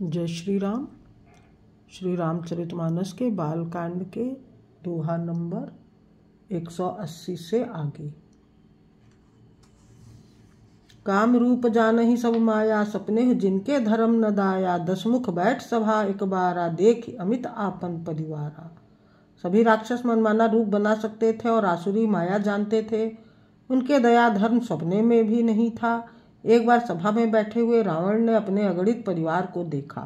जय श्री राम। श्री रामचरितमानस के बालकांड के दोहा नंबर 180 से आगे। काम रूप जानहि सब माया, सपने जिनके धर्म न दाया। दसमुख बैठ सभा एक बारा, देख अमित आपन परिवारा। सभी राक्षस मनमाना रूप बना सकते थे और आसुरी माया जानते थे। उनके दया धर्म सपने में भी नहीं था। एक बार सभा में बैठे हुए रावण ने अपने अगणित परिवार को देखा।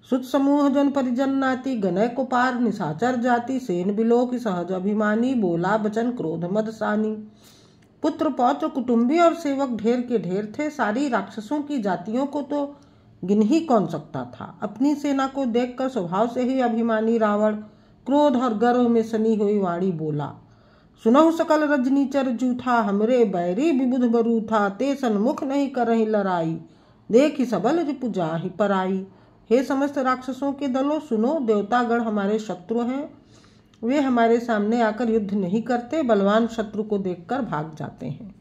सुत समूह जन परिजन नाती, गनय को पार निशाचर जाति। सेन बिलोक सहज अभिमानी, बोला बचन क्रोध मद सानी। पुत्र पौत्र कुटुंबी और सेवक ढेर के ढेर थे। सारी राक्षसों की जातियों को तो गिन ही कौन सकता था। अपनी सेना को देखकर स्वभाव से ही अभिमानी रावण क्रोध और गर्व में सनी हुई वाणी बोला। सुनहु सकल रजनीचर जूठा, हमरे बैरी विबुध बरू था। ते सन्मुख नहीं करहि लड़ाई, देखि सबल रिपु जाहि पराई। हे समस्त राक्षसों के दलों, सुनो, देवतागण हमारे शत्रु हैं। वे हमारे सामने आकर युद्ध नहीं करते, बलवान शत्रु को देखकर भाग जाते हैं।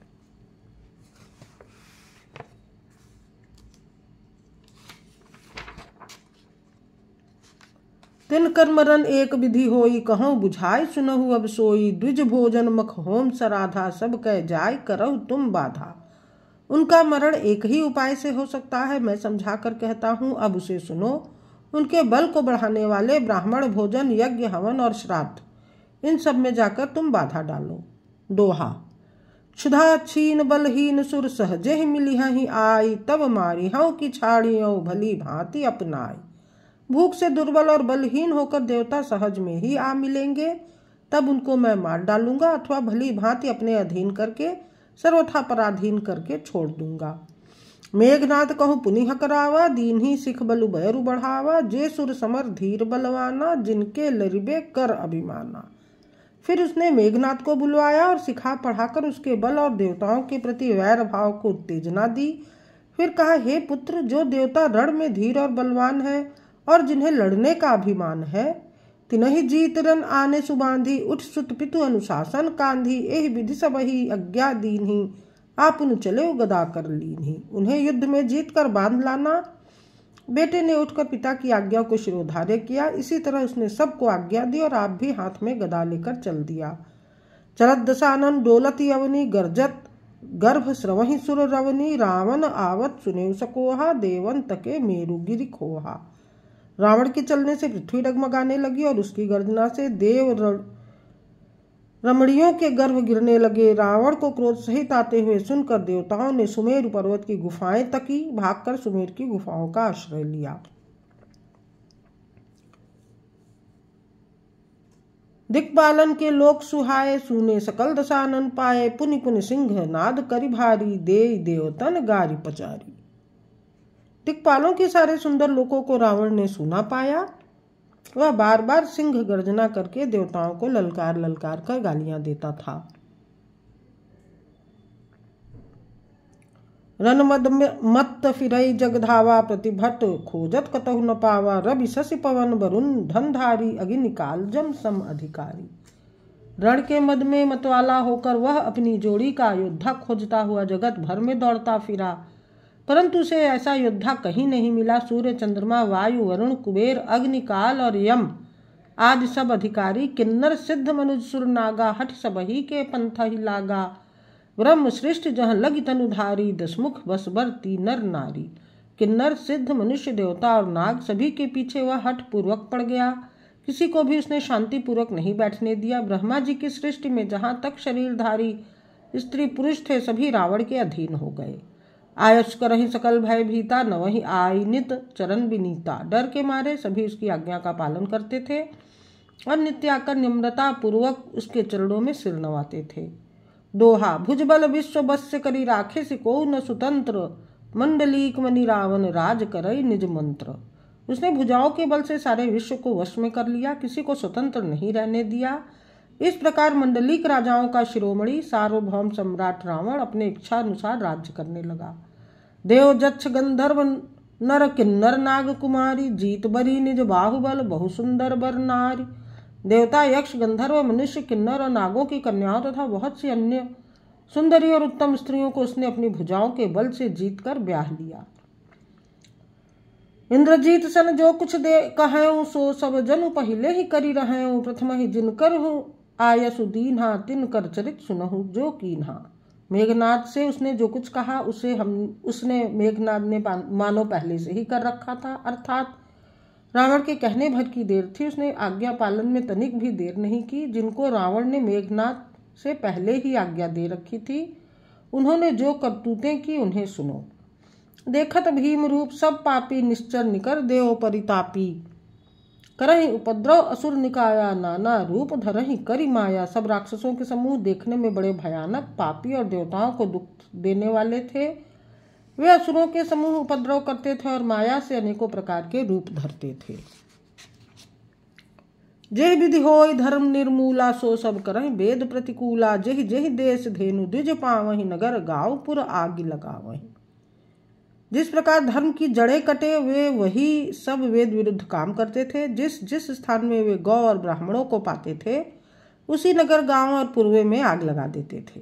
तिन कर्मरन एक विधि होई, कहूँ बुझाई सुनहु अब सोई। द्विज भोजन मख होम सराधा, सब कह जाय करहु तुम बाधा। उनका मरण एक ही उपाय से हो सकता है, मैं समझा कर कहता हूँ, अब उसे सुनो। उनके बल को बढ़ाने वाले ब्राह्मण भोजन, यज्ञ, हवन और श्राद्ध, इन सब में जाकर तुम बाधा डालो। दोहा। क्षुधा छीन बलहीन सुर, सहजे ही मिली ही आई। तब मारी हूँ की छाड़ियों, भली भांति अपनाई। भूख से दुर्बल और बलहीन होकर देवता सहज में ही आ मिलेंगे, तब उनको मैं मार डालूंगा अथवा भली भांति अपने अधीन करके सर्वथा पराधीन करके छोड़ दूंगा। मेघनाथ कहूँ पुनिह करावा, दीन्ही सिख बलु बैरु बढ़ावा। जे सुर समर धीर बलवाना, जिनके लरिबे कर अभिमाना। फिर उसने मेघनाथ को बुलवाया और सिखा पढ़ाकर उसके बल और देवताओं के प्रति वैर भाव को उत्तेजना दी। फिर कहा, हे पुत्र, जो देवता रण में धीर और बलवान है और जिन्हें लड़ने का अभिमान है, तिनहि जीत रन आने सुबांधी। उठ सुत पितु अनुशासन कांधी, एहि विधि सबहि आज्ञा दीन्ही। आपुन चले गदा कर लीन्ही। उन्हें युद्ध में जीत कर बांध लाना। बेटे ने उठकर पिता की आज्ञा को शिरोधार्य किया। इसी तरह उसने सबको आज्ञा दी और आप भी हाथ में गदा लेकर चल दिया। चरत दशानन डोलती अवनी, गर्जत गर्भ स्रवहि सुर रवनी। रावण आवत सुने सकोहा, देवन तके मेरु गिरि खोहा। रावण के चलने से पृथ्वी डगमगाने लगी और उसकी गर्जना से देव रमणियों के गर्भ गिरने लगे। रावण को क्रोध सहित आते हुए सुनकर देवताओं ने सुमेरु पर्वत की गुफाएं तकी, भागकर सुमेर की गुफाओं का आश्रय लिया। दिक्पालन के लोक सुहाए, सूने सकल दशानन पाए। पुनि पुनि सिंह नाद करि भारी, दे देवतन गारी पचारी। दिक्पालों के सारे सुंदर लोकों को रावण ने सुना पाया। वह बार बार सिंह गर्जना करके देवताओं को ललकार ललकार कर गालियां देता था। रन मद मत्त फिरई जगधावा, प्रतिभट खोजत कतहु न पावा। रवि शशि पवन वरुण धनधारी, अगि निकाल जम सम अधिकारी। रण के मद में मतवाला होकर वह अपनी जोड़ी का योद्धा खोजता हुआ जगत भर में दौड़ता फिरा, परंतु उसे ऐसा योद्धा कहीं नहीं मिला। सूर्य, चंद्रमा, वायु, वरुण, कुबेर, अग्नि, काल और यम आदि सब अधिकारी, किन्नर सिद्ध मनुज सुर नागा। हठ सबही के पंथ ही लागा, ब्रह्म सृष्टि जहाँ लगी तनुधारी। दसमुख बस बरती नर नारी। किन्नर सिद्ध मनुष्य देवता और नाग सभी के पीछे वह हठ पूर्वक पड़ गया। किसी को भी उसने शांति पूर्वक नहीं बैठने दिया। ब्रह्मा जी की सृष्टि में जहाँ तक शरीरधारी स्त्री पुरुष थे, सभी रावण के अधीन हो गए। आयस करहि सकल भय भीता, नवहि आई नित चरण विनीता। डर के मारे सभी उसकी आज्ञा का पालन करते थे और नित्य आकर निम्रता पूर्वक उसके चरणों में सिर नवाते थे। दोहा। भुजबल विश्व बस्य करी राखे, सिको न सुतंत्र। मंडलीक मणि रावण राज करई निज मंत्र। उसने भुजाओं के बल से सारे विश्व को वश में कर लिया, किसी को स्वतंत्र नहीं रहने दिया। इस प्रकार मंडलीक राजाओं का शिरोमणि सार्वभौम सम्राट रावण अपने इच्छा अनुसार राज्य करने लगा। देव जक्ष गंधर्व नर किन्नर नाग कुमारी, जीत बरी निज बाहुबल बहु सुंदर बर नारी। देवता, यक्ष, गंधर्व, मनुष्य, किन्नर और नागों की कन्याओं तथा बहुत सी अन्य सुंदरी और उत्तम स्त्रियों को उसने अपनी भुजाओं के बल से जीतकर ब्याह लिया। इंद्रजीत सन जो कुछ दे कहऊँ सो सब जनु पहिले ही करी रहऊँ। प्रथम ही जिन कर हूँ आयसु दीन्हा तिन कर चरित सुनहु जो कीन्हा। मेघनाद से उसने जो कुछ कहा उसने मेघनाद ने मानो पहले से ही कर रखा था, अर्थात रावण के कहने भर की देर थी। उसने आज्ञा पालन में तनिक भी देर नहीं की। जिनको रावण ने मेघनाद से पहले ही आज्ञा दे रखी थी, उन्होंने जो करतूतें की उन्हें सुनो। देखत भीम रूप सब पापी निश्चर निकर देव परितापी। करहि उपद्रव असुर निकाया नाना रूप धरहि करी माया। सब राक्षसों के समूह देखने में बड़े भयानक, पापी और देवताओं को दुख देने वाले थे। वे असुरों के समूह उपद्रव करते थे और माया से अनेकों प्रकार के रूप धरते थे। जेहि विधि होय धर्म निर्मूला सो सब करहि वेद प्रतिकूला। जेहि जेहि देश धेनु द्विज पावहि नगर गाँव पुर आग लगावहि। जिस प्रकार धर्म की जड़ें कटे वे वही सब वेद विरुद्ध काम करते थे। जिस जिस स्थान में वे गौ और ब्राह्मणों को पाते थे उसी नगर गांव और पूर्वे में आग लगा देते थे।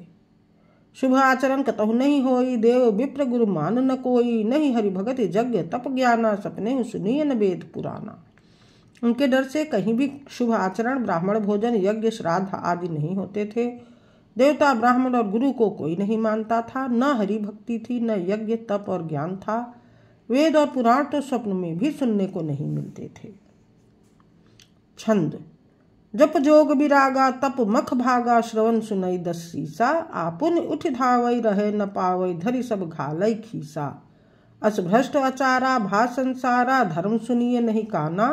शुभ आचरण कतहु नहीं होई देव विप्र गुरु मान न कोई। नहीं हरि भगत यज्ञ तप ज्ञाना सपने सुनिय न वेद पुराना। उनके डर से कहीं भी शुभ आचरण, ब्राह्मण भोजन, यज्ञ, श्राद्ध आदि नहीं होते थे। देवता, ब्राह्मण और गुरु को कोई नहीं मानता था। न हरि भक्ति थी, न यज्ञ, तप और ज्ञान था। वेद और पुराण तो स्वप्न में भी सुनने को नहीं मिलते थे। छंद। जप जोग विरागा तप मख भागा। श्रवण सुनई 10 सीसा। आपुन उठ धावई रहे न पावई धरि सब घालई खीसा। अस भ्रष्ट आचारा भा संसारा धर्म सुनिए नहीं काना।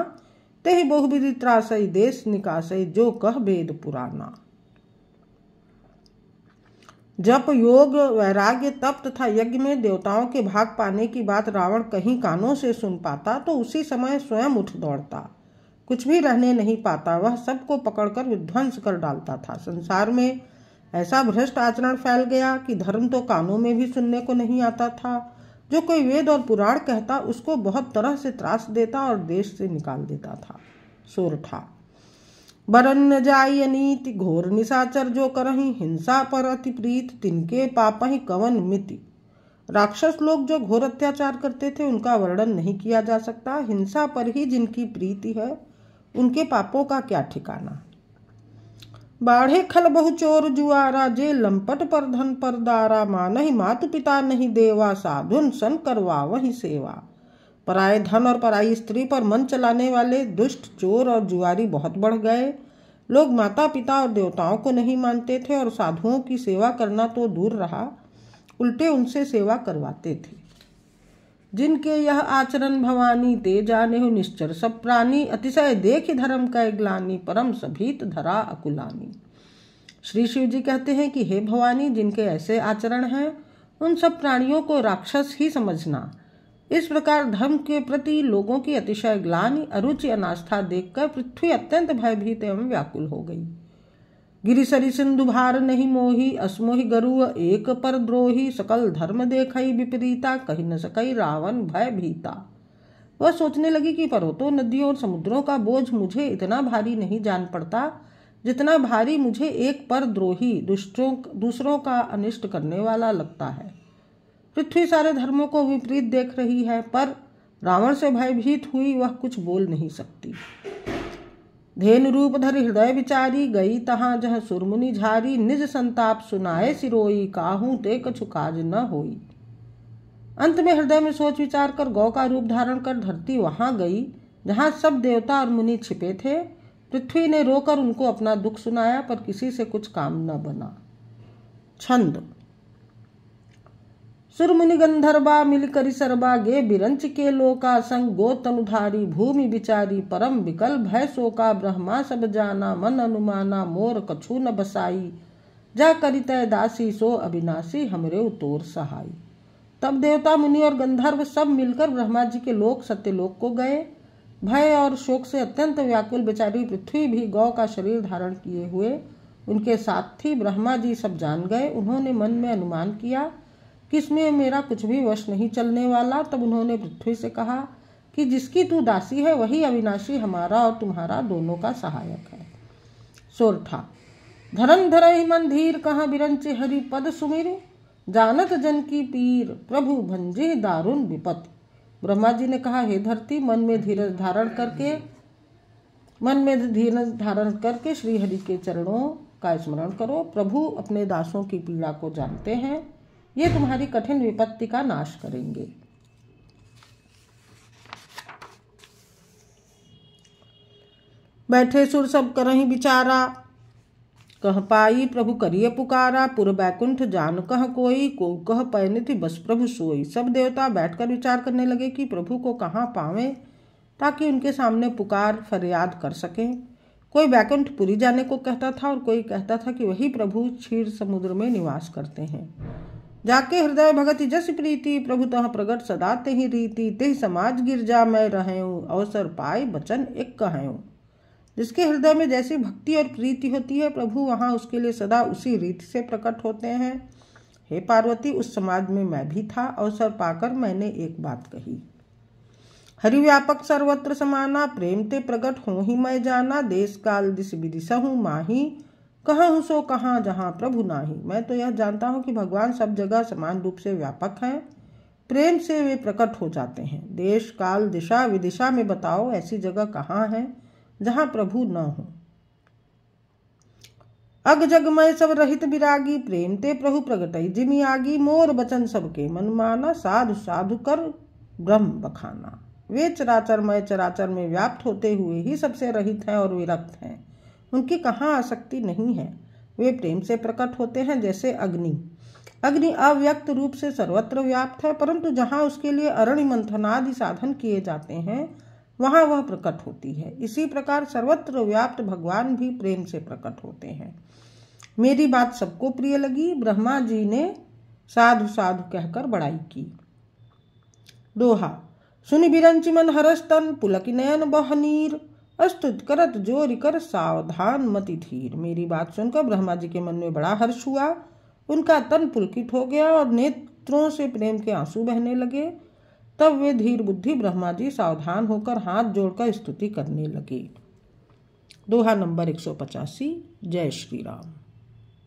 तेहि बहुविधि त्रासई देश निकासई जो कह वेद पुराना। जप, योग, वैराग्य, तप तथा यज्ञ में देवताओं के भाग पाने की बात रावण कहीं कानों से सुन पाता तो उसी समय स्वयं उठ दौड़ता, कुछ भी रहने नहीं पाता। वह सबको पकड़कर विध्वंस कर डालता था। संसार में ऐसा भ्रष्ट आचरण फैल गया कि धर्म तो कानों में भी सुनने को नहीं आता था। जो कोई वेद और पुराण कहता उसको बहुत तरह से त्रास देता और देश से निकाल देता था। सोरठा। बरन न जाई अनीति घोर निशाचर जो करहि। हिंसा पर अति प्रीत तिनके पापहि कवन मिति। राक्षस लोग जो घोर अत्याचार करते थे उनका वर्णन नहीं किया जा सकता। हिंसा पर ही जिनकी प्रीति है उनके पापों का क्या ठिकाना। बाढ़े खल बहु चोर जुआरा जे लंपट पर धन पर दारा। मानहि मातु पिता नहीं देवा साधुन सन करवा वही सेवा। पराये धन और पराई स्त्री पर मन चलाने वाले दुष्ट, चोर और जुआरी बहुत बढ़ गए। लोग माता पिता और देवताओं को नहीं मानते थे और साधुओं की सेवा करना तो दूर रहा, उल्टे उनसे सेवा करवाते थे। जिनके यह आचरण भवानी ते जाने हो निश्चर सब प्राणी। अतिशय देख धर्म कै ग्लानि परम सभीत धरा अकुलानी। श्री शिव जी कहते हैं कि हे भवानी, जिनके ऐसे आचरण हैं उन सब प्राणियों को राक्षस ही समझना। इस प्रकार धर्म के प्रति लोगों की अतिशय ग्लानि, अरुचि, अनास्था देखकर पृथ्वी अत्यंत भयभीत एवं व्याकुल हो गई। गिरिसरि सिंधु भार नहीं मोही असमोहि गरुव एक पर द्रोही। सकल धर्म देखई विपरीता कही न सकई रावण भय भीता। वह सोचने लगी कि पर्वतों, नदियों और समुद्रों का बोझ मुझे इतना भारी नहीं जान पड़ता जितना भारी मुझे एक पर द्रोही दूसरों का अनिष्ट करने वाला लगता है। पृथ्वी सारे धर्मों को विपरीत देख रही है, पर रावण से भयभीत हुई वह कुछ बोल नहीं सकती। धेनु रूप धरि हृदय विचारी गई तहाँ जह सुरमुनि झारी। निज संताप सुनाए सिरोई काहू ते कछु काज न होई। अंत में हृदय में सोच विचार कर गौ का रूप धारण कर धरती वहां गई जहां सब देवता और मुनि छिपे थे। पृथ्वी ने रोकर उनको अपना दुख सुनाया पर किसी से कुछ काम न बना। छंद। सुरमुनि गंधर्वा मिल करि सरबा गे बिरंच के लोका। संग गो तनुधारी भूमि विचारी परम विकल भय शोका। ब्रह्मा सब जाना मन अनुमाना मोर कछु न बसाई। जा करितै दासी सो अविनाशी हमरे उतोर सहाई। तब देवता, मुनि और गंधर्व सब मिलकर ब्रह्मा जी के लोक सत्यलोक को गए। भय और शोक से अत्यंत व्याकुल बेचारी पृथ्वी भी गौ का शरीर धारण किए हुए उनके साथ थी। ब्रह्मा जी सब जान गए। उन्होंने मन में अनुमान किया कि इसमें मेरा कुछ भी वश नहीं चलने वाला। तब उन्होंने पृथ्वी से कहा कि जिसकी तू दासी है वही अविनाशी हमारा और तुम्हारा दोनों का सहायक है। सोरठा। धरन धरहि मन धीर कहाँ बिरंच हरि पद सुमिर। जानत जन की पीर प्रभु भंजे दारुण विपत। ब्रह्मा जी ने कहा, हे धरती, मन में धीरज धारण करके श्री हरि के चरणों का स्मरण करो। प्रभु अपने दासों की पीड़ा को जानते हैं, ये तुम्हारी कठिन विपत्ति का नाश करेंगे। बैठे सुर सब करहि विचारा, कह पाई प्रभु करिए पुकारा। पुर बैकुंठ जान कह कोई, को कह पैनिति बस प्रभु सोई। सब देवता बैठकर विचार करने लगे कि प्रभु को कहाँ पावें ताकि उनके सामने पुकार फरियाद कर सकें। कोई बैकुंठपुरी जाने को कहता था और कोई कहता था कि वही प्रभु क्षीर समुद्र में निवास करते हैं। जाके हृदय भगति जस प्रीति, प्रभु तह प्रगट सदा तेहि रीति। तेहि समाज गिरजा मैं रहूं, अवसर पाई बचन एक कहूं। जिसके हृदय में जैसी भक्ति और प्रीति होती है, प्रभु वहाँ उसके लिए सदा उसी रीति से प्रकट होते हैं। हे पार्वती, उस समाज में मैं भी था। अवसर पाकर मैंने एक बात कही। हरि व्यापक सर्वत्र समाना, प्रेम ते प्रकट हो ही मैं जाना। देश काल दिस विदिशहु माही, कहूँ सो कहाँ जहाँ प्रभु नाही। मैं तो यह जानता हूँ कि भगवान सब जगह समान रूप से व्यापक हैं, प्रेम से वे प्रकट हो जाते हैं। देश काल दिशा विदिशा में बताओ ऐसी जगह कहाँ है जहाँ प्रभु न हो। अग जग मैं सब रहित विरागी, प्रेम ते प्रभु प्रगटई जिमि आगी। मोर बचन सबके मन माना, साधु साधु कर ब्रह्म बखाना। वे चराचर मैं चराचर में व्याप्त होते हुए ही सबसे रहित हैं और विरक्त हैं। उनकी कहाँ आसक्ति नहीं है। वे प्रेम से प्रकट होते हैं जैसे अग्नि। अग्नि अव्यक्त रूप से सर्वत्र व्याप्त है, परंतु जहाँ उसके लिए अरणि मंथन आदि साधन किए जाते हैं वहाँ वह प्रकट होती है। इसी प्रकार सर्वत्र व्याप्त भगवान भी प्रेम से प्रकट होते हैं। मेरी बात सबको प्रिय लगी। ब्रह्मा जी ने साधु साधु कहकर बड़ाई की। दोहा। सुनि बिरंचि मन हरस्तन, पुलकि नयन बहनीर। अस्तुत करत जोरि कर सावधान मति धीर। मेरी बात सुनकर ब्रह्मा जी के मन में बड़ा हर्ष हुआ। उनका तन पुलकित हो गया और नेत्रों से प्रेम के आंसू बहने लगे। तब वे धीर बुद्धि ब्रह्मा जी सावधान होकर हाथ जोड़कर स्तुति करने लगे। दोहा नंबर 185। जय श्री राम।